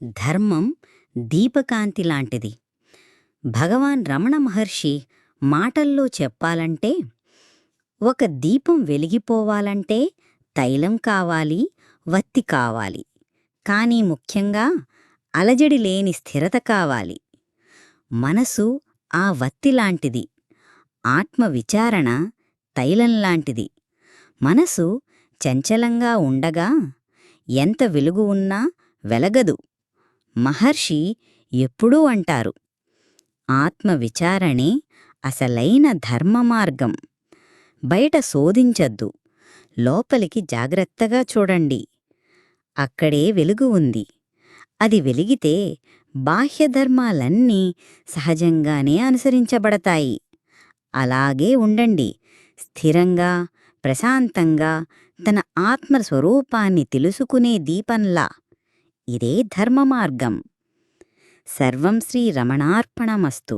ధర్మం దీపకాంతి లాంటిది. భగవాన్ రమణ మహర్షి మాటల్లో చెప్పాలంటే, ఒక దీపం వెలిగిపోవాలంటే తైలం కావాలి, వత్తి కావాలి. కానీ ముఖ్యంగా అలజడి లేని స్థిరత కావాలి. మనసు ఆ వత్తిలాంటిది. ఆత్మ విచారణ తైలంలాంటిది. మనసు చంచలంగా ఉండగా ఎంత వెలుగు ఉన్నా వెలగదు. మహర్షి ఎప్పుడూ అంటారు, ఆత్మ విచారణే అసలైన ధర్మమార్గం. బయట శోధించద్దు, లోపలికి జాగ్రత్తగా చూడండి. అక్కడే వెలుగు ఉంది. అది వెలిగితే బాహ్యధర్మాలన్నీ సహజంగానే అనుసరించబడతాయి. అలాగే ఉండండి, స్థిరంగా, ప్రశాంతంగా, తన ఆత్మస్వరూపాన్ని తెలుసుకునే దీపంలా. ఇదే ధర్మమార్గం. సర్వం శ్రీ రమణార్పణమస్తు.